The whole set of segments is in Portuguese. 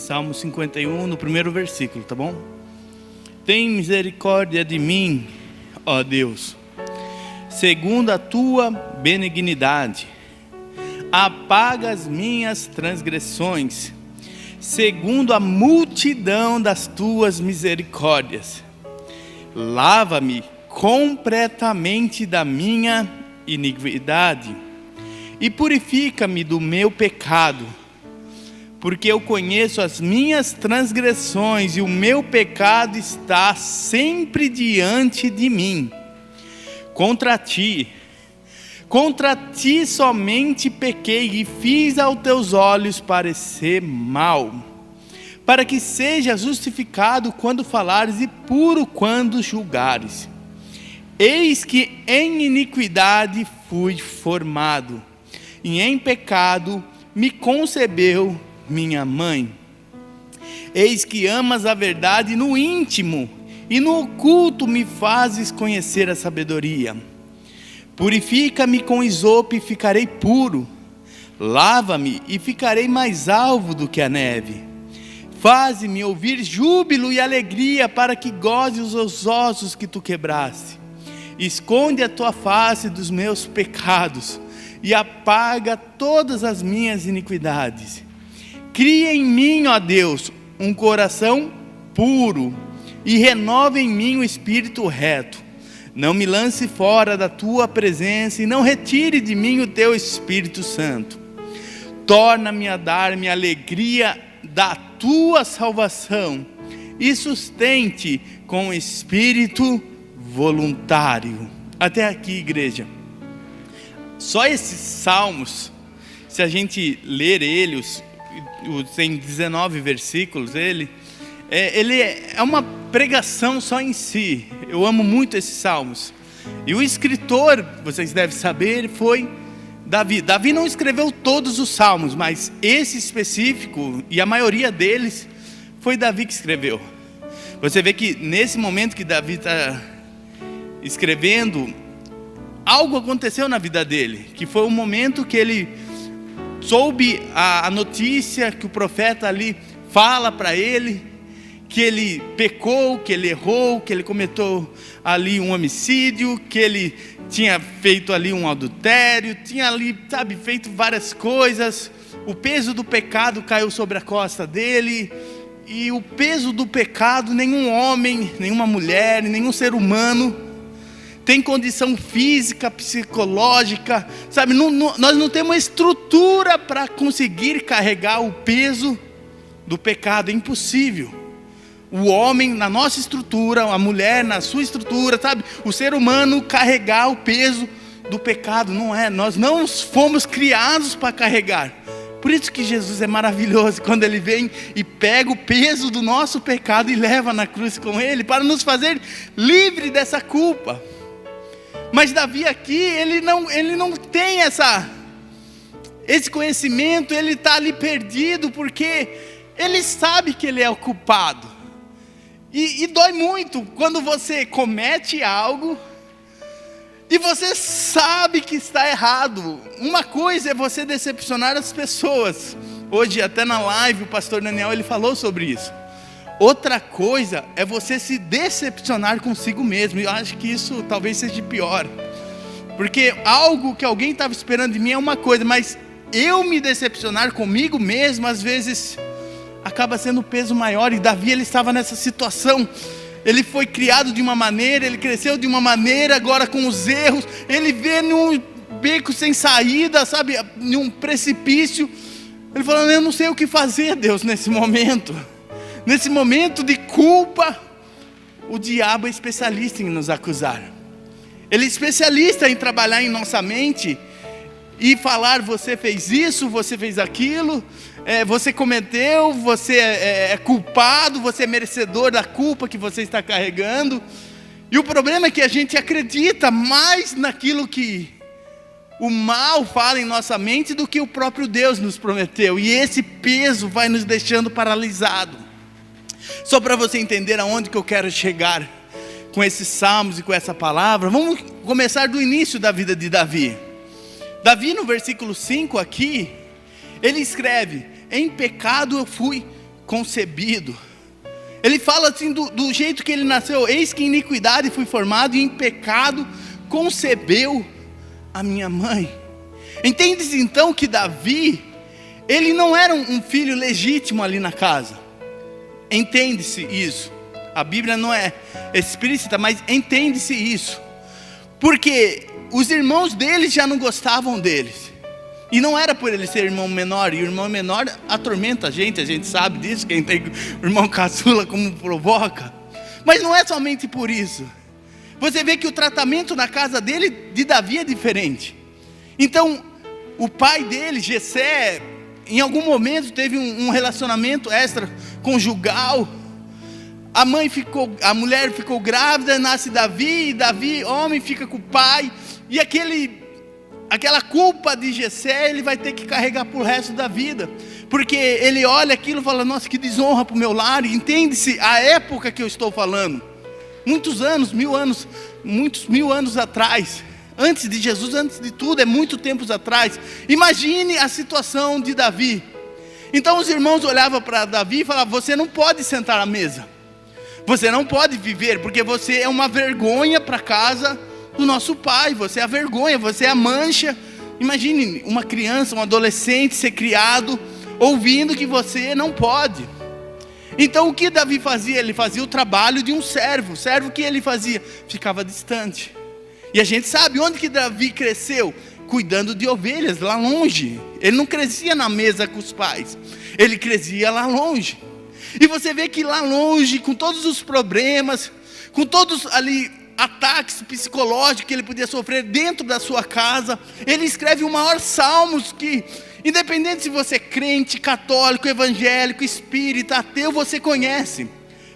Salmo 51, no primeiro versículo, tá bom? Tem misericórdia de mim, ó Deus, segundo a tua benignidade. Apaga as minhas transgressões, segundo a multidão das tuas misericórdias. Lava-me completamente da minha iniquidade e purifica-me do meu pecado, porque eu conheço as minhas transgressões e o meu pecado está sempre diante de mim. Contra ti somente pequei e fiz aos teus olhos parecer mal, para que seja justificado quando falares e puro quando julgares. Eis que em iniquidade fui formado, e em pecado me concebeu minha mãe. Eis que amas a verdade no íntimo, e no oculto me fazes conhecer a sabedoria. Purifica-me com isopo e ficarei puro. Lava-me e ficarei mais alvo do que a neve. Faze-me ouvir júbilo e alegria, para que goze os ossos que tu quebraste. Esconde a tua face dos meus pecados e apaga todas as minhas iniquidades. Cria em mim, ó Deus, um coração puro e renova em mim o espírito reto. Não me lance fora da tua presença e não retire de mim o teu Espírito Santo. Torna-me a dar-me a alegria da tua salvação e sustente com o espírito voluntário. Até aqui, igreja. Só esses salmos, se a gente ler eles, tem 19 versículos, ele é uma pregação só em si. Eu amo muito esses salmos. E o escritor, vocês devem saber, foi Davi. Davi não escreveu todos os salmos, mas esse específico, e a maioria deles, foi Davi que escreveu. Você vê que nesse momento que Davi está escrevendo, algo aconteceu na vida dele, que foi o momento que ele soube a notícia que o profeta ali fala para ele, que ele pecou, que ele errou, que ele cometeu ali um homicídio, que ele tinha feito ali um adultério, tinha ali, feito várias coisas. O peso do pecado caiu sobre a costa dele, e o peso do pecado, nenhum homem, nenhuma mulher, nenhum ser humano tem condição física, psicológica, nós não temos estrutura para conseguir carregar o peso do pecado, é impossível. O homem na nossa estrutura, a mulher na sua estrutura, o ser humano carregar o peso do pecado, não é, nós não fomos criados para carregar. Por isso que Jesus é maravilhoso, quando Ele vem e pega o peso do nosso pecado e leva na cruz com Ele, para nos fazer livre dessa culpa. Mas Davi aqui, ele não tem esse conhecimento, ele está ali perdido, porque ele sabe que ele é o culpado. E dói muito quando você comete algo e você sabe que está errado. Uma coisa é você decepcionar as pessoas. Hoje até na live o pastor Daniel ele falou sobre isso. Outra coisa é você se decepcionar consigo mesmo. E eu acho que isso talvez seja pior, porque algo que alguém estava esperando de mim é uma coisa, mas eu me decepcionar comigo mesmo, às vezes acaba sendo um peso maior. E Davi, ele estava nessa situação. Ele foi criado de uma maneira, ele cresceu de uma maneira, agora com os erros, ele vê num beco sem saída, num precipício. Ele falou: eu não sei o que fazer, Deus, nesse momento de culpa. O diabo é especialista em nos acusar. Ele é especialista em trabalhar em nossa mente e falar: você fez isso, você fez aquilo, você cometeu, você é culpado, você é merecedor da culpa que você está carregando. E o problema é que a gente acredita mais naquilo que o mal fala em nossa mente do que o próprio Deus nos prometeu, e esse peso vai nos deixando paralisado. Só para você entender aonde que eu quero chegar com esses salmos e com essa palavra, vamos começar do início da vida de Davi. No versículo 5 aqui, ele escreve: em pecado eu fui concebido. Ele fala assim do jeito que ele nasceu: eis que em iniquidade fui formado, e em pecado concebeu a minha mãe. Entende-se então que Davi, ele não era um filho legítimo ali na casa. Entende-se isso. A Bíblia não é explícita, mas entende-se isso. Porque os irmãos dele já não gostavam deles. E não era por ele ser irmão menor. E o irmão menor atormenta a gente sabe disso. Quem tem o irmão caçula como provoca. Mas não é somente por isso. Você vê que o tratamento na casa dele, de Davi, é diferente. Então, o pai dele, Jessé, em algum momento teve um relacionamento extraconjugal. A mulher ficou grávida, nasce Davi, e Davi, homem, fica com o pai. E aquela culpa de Jessé, ele vai ter que carregar por resto da vida. Porque ele olha aquilo e fala: nossa, que desonra para o meu lar. E entende-se a época que eu estou falando. Muitos mil anos atrás. Antes de Jesus, antes de tudo, é muito tempos atrás. Imagine a situação de Davi. Então os irmãos olhavam para Davi e falavam: você não pode sentar à mesa. Você não pode viver, porque você é uma vergonha para a casa do nosso pai. Você é a vergonha, você é a mancha. Imagine uma criança, um adolescente ser criado ouvindo que você não pode. Então o que Davi fazia? Ele fazia o trabalho de um servo. O servo que ele fazia? Ficava distante. E a gente sabe onde que Davi cresceu? Cuidando de ovelhas, lá longe. Ele não crescia na mesa com os pais. Ele crescia lá longe. E você vê que lá longe, com todos os problemas, com todos ali ataques psicológicos que ele podia sofrer dentro da sua casa, ele escreve o maior salmos que, independente se você é crente, católico, evangélico, espírita, ateu, você conhece.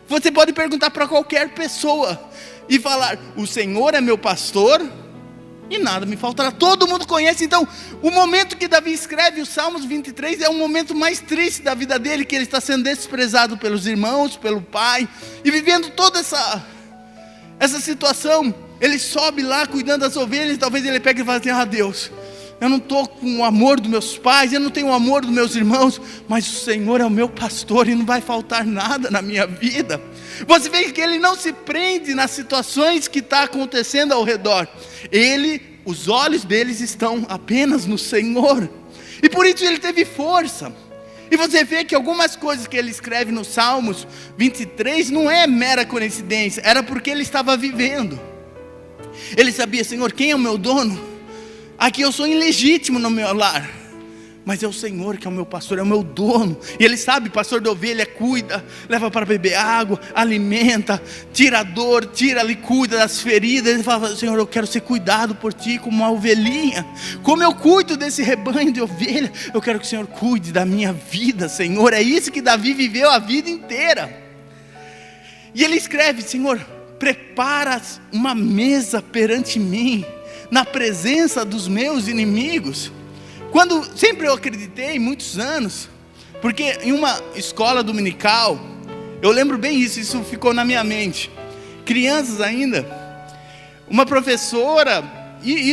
Você pode perguntar para qualquer pessoa e falar: o Senhor é meu pastor e nada me faltará. Todo mundo conhece. Então, o momento que Davi escreve os Salmos 23 é o momento mais triste da vida dele, que ele está sendo desprezado pelos irmãos, pelo pai, e vivendo toda essa situação. Ele sobe lá cuidando das ovelhas, talvez ele pegue e fale assim: ah, Deus, eu não estou com o amor dos meus pais, eu não tenho o amor dos meus irmãos, mas o Senhor é o meu pastor e não vai faltar nada na minha vida. Você vê que ele não se prende nas situações que estão acontecendo ao redor. Os olhos deles estão apenas no Senhor. E por isso ele teve força. E você vê que algumas coisas que ele escreve nos Salmos 23 não é mera coincidência, era porque ele estava vivendo. Ele sabia: Senhor, quem é o meu dono? Aqui eu sou ilegítimo no meu lar, mas é o Senhor que é o meu pastor, é o meu dono. E ele sabe, pastor de ovelha, cuida, leva para beber água, alimenta, tira a dor, tira ali, cuida das feridas. Ele fala: Senhor, eu quero ser cuidado por ti como uma ovelhinha. Como eu cuido desse rebanho de ovelha, eu quero que o Senhor cuide da minha vida, Senhor. É isso que Davi viveu a vida inteira. E ele escreve: Senhor, preparas uma mesa perante mim, na presença dos meus inimigos. Sempre eu acreditei, muitos anos, porque em uma escola dominical, eu lembro bem isso ficou na minha mente, crianças ainda, uma professora, e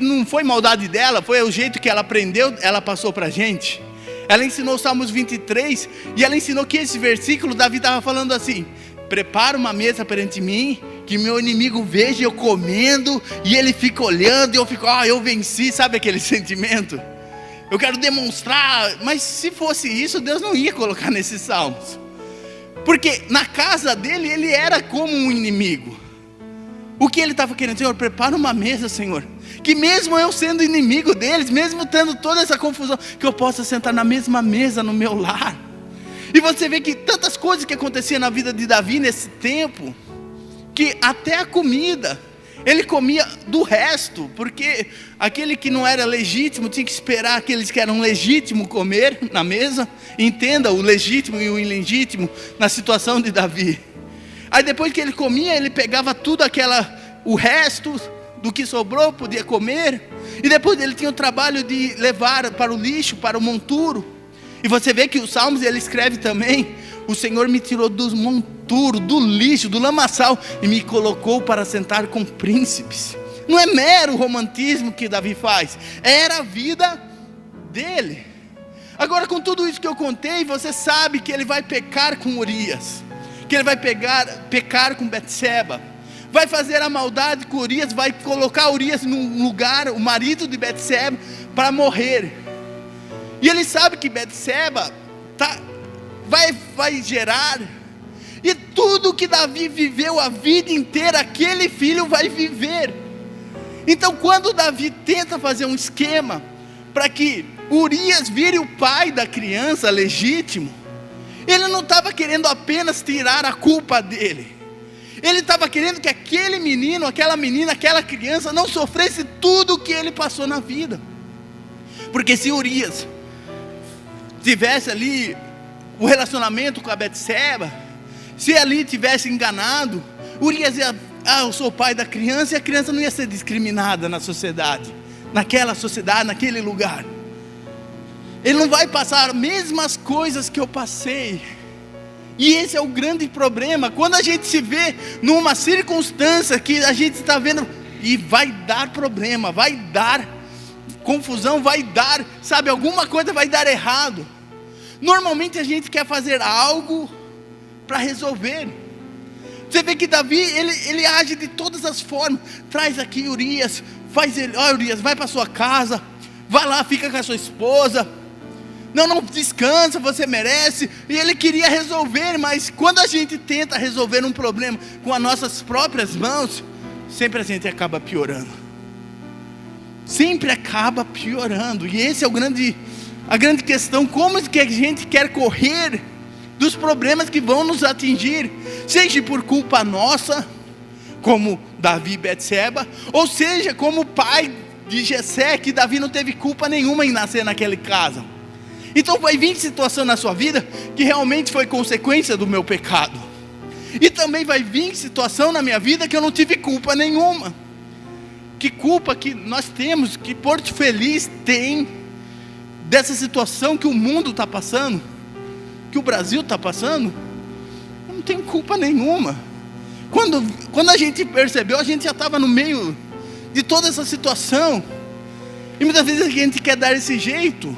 não foi maldade dela, foi o jeito que ela aprendeu, ela passou para a gente. Ela ensinou Salmos 23, e ela ensinou que esse versículo, Davi estava falando assim: prepara uma mesa perante mim, que meu inimigo veja eu comendo, e ele fica olhando, e eu fico: eu venci. Sabe aquele sentimento? Eu quero demonstrar. Mas se fosse isso, Deus não ia colocar nesses salmos, porque na casa dele, ele era como um inimigo. O que ele estava querendo? Senhor, prepara uma mesa, Senhor, que mesmo eu sendo inimigo deles, mesmo tendo toda essa confusão, que eu possa sentar na mesma mesa no meu lar. E você vê que tantas coisas que aconteciam na vida de Davi nesse tempo, que até a comida, ele comia do resto, porque aquele que não era legítimo tinha que esperar aqueles que eram legítimos comer na mesa. Entenda o legítimo e o ilegítimo na situação de Davi. Aí depois que ele comia, ele pegava tudo o resto do que sobrou, podia comer, e depois ele tinha o trabalho de levar para o lixo, para o monturo. E você vê que os Salmos, ele escreve também: o Senhor me tirou do monturo, do lixo, do lamaçal, e me colocou para sentar com príncipes. Não é mero romantismo que Davi faz, era a vida dele. Agora, com tudo isso que eu contei, você sabe que ele vai pecar com Urias, que ele vai pecar com Betseba, vai fazer a maldade com Urias, vai colocar Urias num lugar, o marido de Betseba, para morrer. E ele sabe que Betseba vai gerar, e tudo que Davi viveu a vida inteira, aquele filho vai viver. Então, quando Davi tenta fazer um esquema para que Urias vire o pai da criança legítimo, ele não estava querendo apenas tirar a culpa dele, ele estava querendo que aquele menino, aquela menina, aquela criança não sofresse tudo o que ele passou na vida. Porque se Urias tivesse ali o relacionamento com a Betseba, se ali tivesse enganado, Urias ia, eu sou o pai da criança, e a criança não ia ser discriminada na sociedade, naquele lugar. Ele não vai passar as mesmas coisas que eu passei. E esse é o grande problema, quando a gente se vê numa circunstância que a gente está vendo, e vai dar problema, vai dar confusão, vai dar, sabe, alguma coisa vai dar errado. Normalmente a gente quer fazer algo para resolver. Você vê que Davi, ele age de todas as formas. Traz aqui Urias, faz ele, Urias, vai para sua casa, vai lá, fica com a sua esposa, não descansa, você merece. E ele queria resolver, mas quando a gente tenta resolver um problema com as nossas próprias mãos, sempre a gente acaba piorando. Sempre acaba piorando. E esse é a grande questão, como que a gente quer correr dos problemas que vão nos atingir, seja por culpa nossa, como Davi e Betseba, ou seja, como o pai de Jessé, que Davi não teve culpa nenhuma em nascer naquele caso. Então vai vir situação na sua vida que realmente foi consequência do meu pecado, e também vai vir situação na minha vida que eu não tive culpa nenhuma. Que culpa que nós temos, que Porto Feliz tem dessa situação que o mundo está passando, que o Brasil está passando? Eu não tenho culpa nenhuma. Quando a gente percebeu, a gente já estava no meio de toda essa situação, e muitas vezes a gente quer dar esse jeito.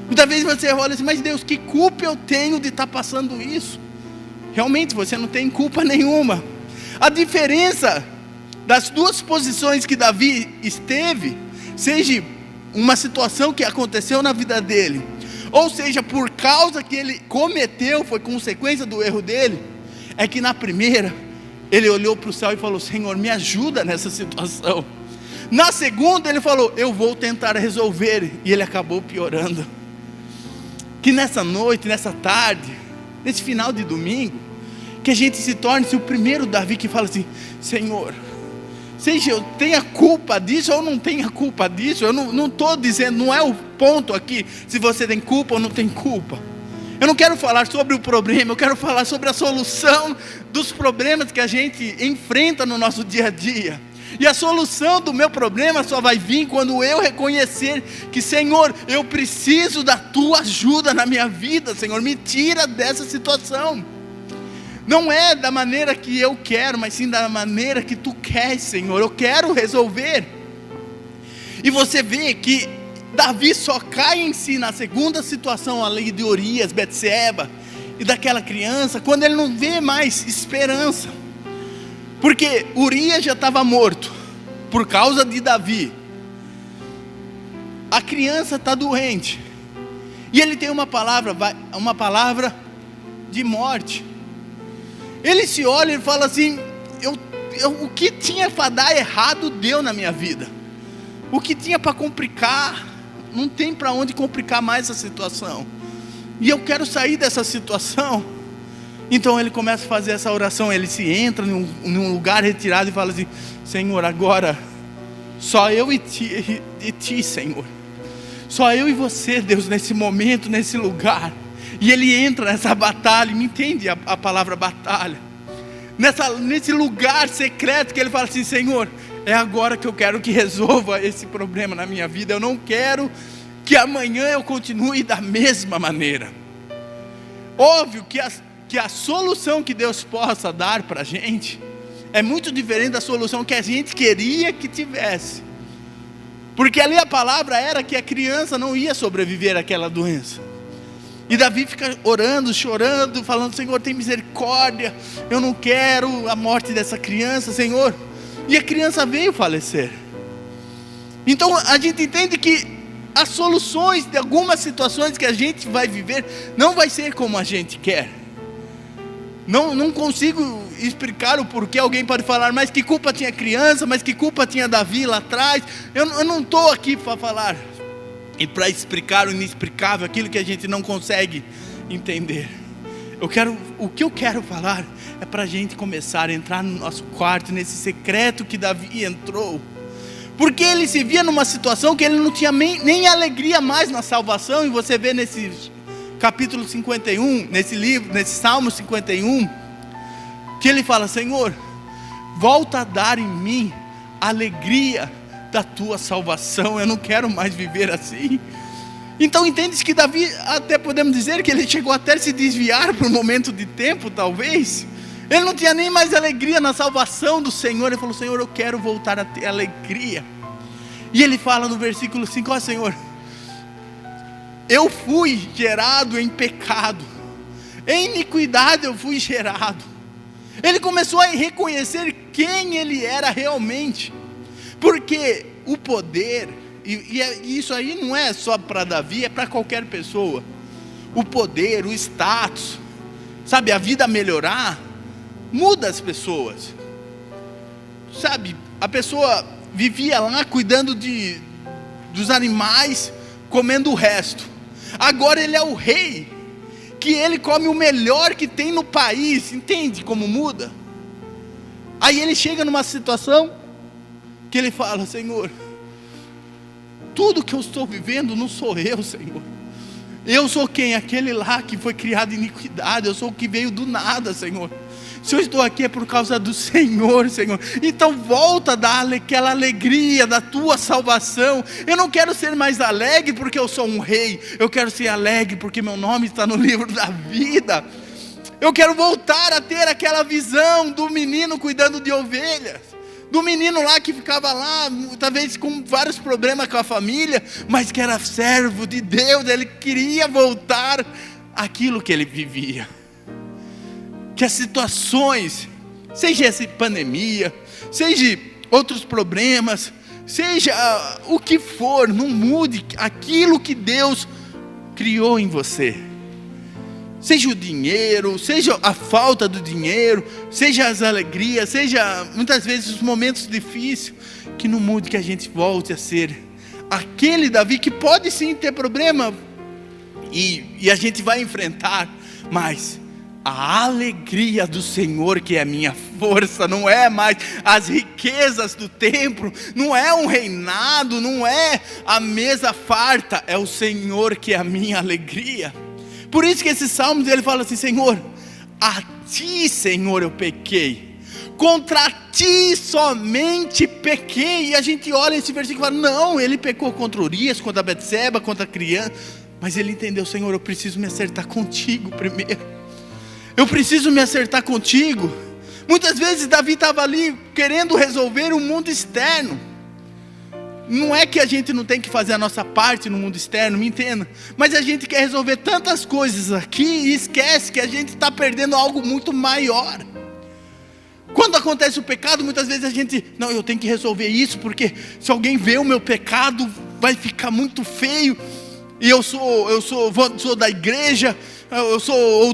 Muitas vezes você olha assim, mas Deus, que culpa eu tenho de estar passando isso? Realmente você não tem culpa nenhuma. A diferença das duas posições que Davi esteve, seja uma situação que aconteceu na vida dele, ou seja, por causa que ele cometeu, foi consequência do erro dele, é que na primeira, ele olhou para o céu e falou, Senhor, me ajuda nessa situação. Na segunda ele falou, eu vou tentar resolver, e ele acabou piorando. Que nessa noite, nessa tarde, nesse final de domingo, que a gente se torne o primeiro Davi que fala assim, Senhor, seja eu tenha culpa disso ou não tenha culpa disso, eu não estou dizendo, não é o ponto aqui, se você tem culpa ou não tem culpa. Eu não quero falar sobre o problema, eu quero falar sobre a solução dos problemas que a gente enfrenta no nosso dia a dia. E a solução do meu problema só vai vir quando eu reconhecer que, Senhor, eu preciso da Tua ajuda na minha vida, Senhor, me tira dessa situação. Não é da maneira que eu quero, mas sim da maneira que Tu queres, Senhor, eu quero resolver. E você vê que Davi só cai em si na segunda situação, ali de Urias, Betseba e daquela criança, quando ele não vê mais esperança. Porque Urias já estava morto, por causa de Davi. A criança está doente, e ele tem uma palavra de morte. Ele se olha e fala assim, o que tinha para dar errado deu na minha vida. O que tinha para complicar, não tem para onde complicar mais essa situação. E eu quero sair dessa situação. Então ele começa a fazer essa oração, ele se entra num lugar retirado e fala assim, Senhor, agora, só eu e ti, Senhor. Só eu e você, Deus, nesse momento, nesse lugar. E ele entra nessa batalha, me entende a palavra batalha? Nesse lugar secreto que ele fala assim, Senhor, é agora que eu quero que resolva esse problema na minha vida. Eu não quero que amanhã eu continue da mesma maneira. Óbvio que a solução que Deus possa dar para a gente é muito diferente da solução que a gente queria que tivesse. Porque ali a palavra era que a criança não ia sobreviver àquela doença. E Davi fica orando, chorando, falando: Senhor, tem misericórdia, eu não quero a morte dessa criança, Senhor. E a criança veio falecer. Então a gente entende que as soluções de algumas situações que a gente vai viver não vai ser como a gente quer. Não consigo explicar o porquê. Alguém pode falar: mas que culpa tinha a criança, mas que culpa tinha Davi lá atrás. Eu não estou aqui para falar e para explicar o inexplicável, aquilo que a gente não consegue entender. O que eu quero falar é para a gente começar a entrar no nosso quarto, nesse secreto que Davi entrou, porque ele se via numa situação que ele não tinha nem alegria mais na salvação. E você vê nesse capítulo 51, nesse livro, nesse Salmo 51, que ele fala: Senhor, volta a dar em mim a alegria da tua salvação, eu não quero mais viver assim. Então entende-se que Davi, até podemos dizer que ele chegou até a se desviar por um momento de tempo, talvez. Ele não tinha nem mais alegria na salvação do Senhor. Ele falou: Senhor, eu quero voltar a ter alegria. E ele fala no versículo 5: ó Senhor, eu fui gerado em pecado, em iniquidade eu fui gerado. Ele começou a reconhecer quem ele era realmente, porque o poder, e isso aí não é só para Davi, é para qualquer pessoa. O poder, o status, sabe, a vida melhorar, muda as pessoas. Sabe, a pessoa vivia lá cuidando dos animais, comendo o resto. Agora ele é o rei, que ele come o melhor que tem no país. Entende como muda? Aí ele chega numa situação que ele fala: Senhor, tudo que eu estou vivendo não sou eu, Senhor. Eu sou quem? Aquele lá que foi criado em iniquidade. Eu sou o que veio do nada, Senhor. Se eu estou aqui é por causa do Senhor, Senhor. Então volta a dar aquela alegria da tua salvação. Eu não quero ser mais alegre porque eu sou um rei. Eu quero ser alegre porque meu nome está no livro da vida. Eu quero voltar a ter aquela visão do menino cuidando de ovelhas, do menino lá que ficava lá, talvez com vários problemas com a família, mas que era servo de Deus. Ele queria voltar àquilo que ele vivia. Que as situações, seja essa pandemia, seja outros problemas, seja o que for, não mude aquilo que Deus criou em você. Seja o dinheiro, seja a falta do dinheiro, seja as alegrias, seja muitas vezes os momentos difíceis, que não mude, que a gente volte a ser aquele Davi que pode sim ter problema, e a gente vai enfrentar, mas a alegria do Senhor que é a minha força, não é mais as riquezas do templo, não é um reinado, não é a mesa farta, é o Senhor que é a minha alegria. Por isso que esse salmo ele fala assim: Senhor, a ti, Senhor, eu pequei, contra ti somente pequei. E a gente olha esse versículo e fala: não, ele pecou contra Urias, contra Betseba, contra a criança. Mas ele entendeu: Senhor, eu preciso me acertar contigo primeiro. Eu preciso me acertar contigo. Muitas vezes Davi estava ali querendo resolver o mundo externo. Não é que a gente não tem que fazer a nossa parte no mundo externo, me entenda, mas a gente quer resolver tantas coisas aqui e esquece que a gente está perdendo algo muito maior. Quando acontece o pecado, muitas vezes a gente: não, eu tenho que resolver isso, porque se alguém vê o meu pecado, vai ficar muito feio. E eu sou da igreja, eu sou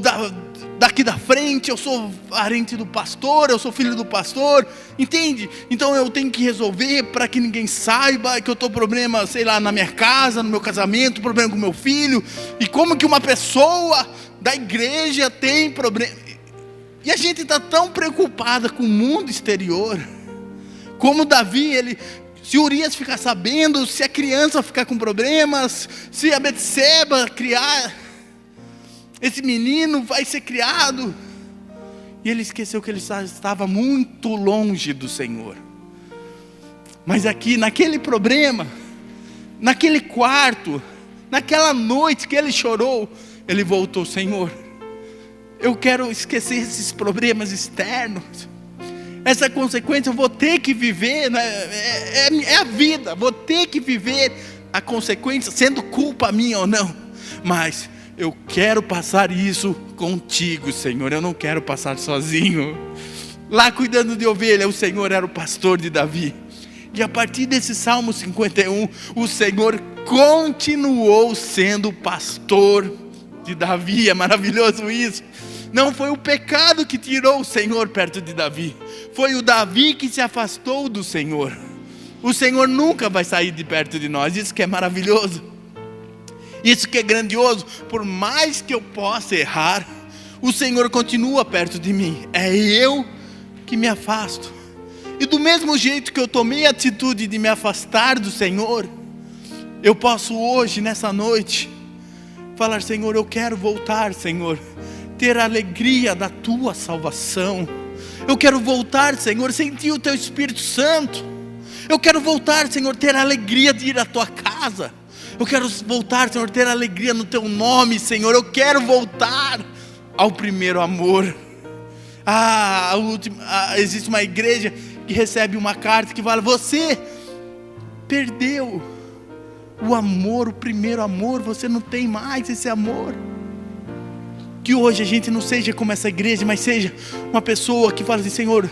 daqui da frente, eu sou parente do pastor, eu sou filho do pastor, entende? Então eu tenho que resolver para que ninguém saiba que eu estou problema, sei lá, na minha casa, no meu casamento, problema com meu filho. E como que uma pessoa da igreja tem problema? E a gente está tão preocupada com o mundo exterior, como Davi, se Urias ficar sabendo, se a criança ficar com problemas, se a Betseba criar, esse menino vai ser criado. E ele esqueceu que ele estava muito longe do Senhor. Mas aqui, naquele problema, naquele quarto, naquela noite que ele chorou, ele voltou: Senhor, eu quero esquecer esses problemas externos. Essa consequência eu vou ter que viver, né? É a vida, vou ter que viver a consequência, sendo culpa minha ou não. Mas eu quero passar isso contigo, Senhor, eu não quero passar sozinho. Lá cuidando de ovelha, o Senhor era o pastor de Davi. E a partir desse Salmo 51, o Senhor continuou sendo pastor de Davi. É maravilhoso isso. Não foi o pecado que tirou o Senhor perto de Davi, foi o Davi que se afastou do Senhor. O Senhor nunca vai sair de perto de nós. Isso que é maravilhoso, isso que é grandioso. Por mais que eu possa errar, o Senhor continua perto de mim. É eu que me afasto. E do mesmo jeito que eu tomei a atitude de me afastar do Senhor, eu posso hoje, nessa noite, falar: Senhor, eu quero voltar, Senhor, ter a alegria da Tua salvação. Eu quero voltar, Senhor, sentir o Teu Espírito Santo. Eu quero voltar, Senhor, ter a alegria de ir à Tua casa. Eu quero voltar, Senhor, ter a alegria no Teu nome, Senhor. Eu quero voltar ao primeiro amor. Existe uma igreja que recebe uma carta que fala: você perdeu o amor, o primeiro amor, você não tem mais esse amor. Que hoje a gente não seja como essa igreja, mas seja uma pessoa que fala assim: Senhor,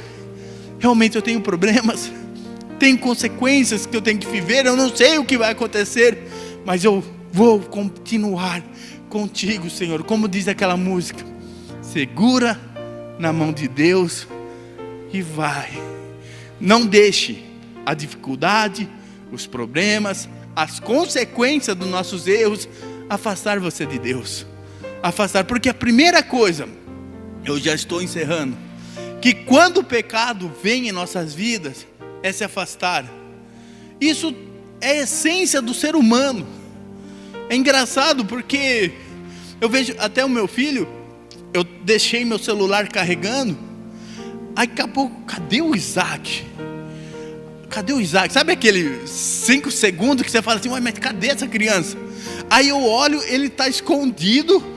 realmente eu tenho problemas, tem consequências que eu tenho que viver, eu não sei o que vai acontecer, mas eu vou continuar contigo, Senhor. Como diz aquela música: segura na mão de Deus e vai. Não deixe a dificuldade, os problemas, as consequências dos nossos erros afastar você de Deus. Afastar, porque a primeira coisa, eu já estou encerrando, que quando o pecado vem em nossas vidas, é se afastar. Isso é a essência do ser humano. É engraçado porque eu vejo até o meu filho, eu deixei meu celular carregando, aí daqui a pouco, cadê o Isaac? Cadê o Isaac? Sabe aquele 5 segundos que você fala assim: mas cadê essa criança? Aí eu olho, ele está escondido,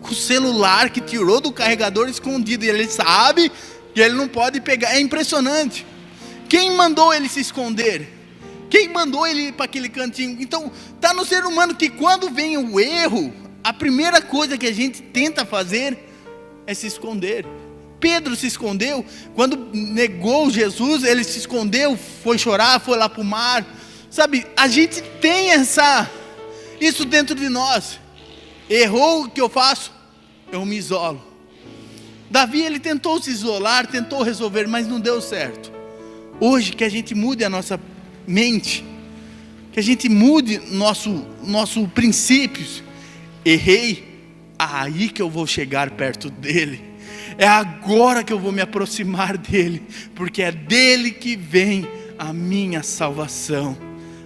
com o celular que tirou do carregador escondido, e ele sabe que ele não pode pegar. É impressionante. Quem mandou ele se esconder? Quem mandou ele ir para aquele cantinho? Então, está no ser humano que quando vem o erro, a primeira coisa que a gente tenta fazer é se esconder. Pedro se escondeu, quando negou Jesus, ele se escondeu, foi chorar, foi lá para o mar. Sabe, a gente tem isso dentro de nós. Errou, o que eu faço? Eu me isolo. Davi, ele tentou se isolar, tentou resolver, mas não deu certo. Hoje que a gente mude a nossa mente, que a gente mude nosso princípios. Errei, aí que eu vou chegar perto dele. É agora que eu vou me aproximar dele, porque é dele que vem a minha salvação.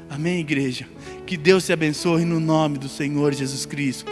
Amém, igreja? Que Deus te abençoe no nome do Senhor Jesus Cristo.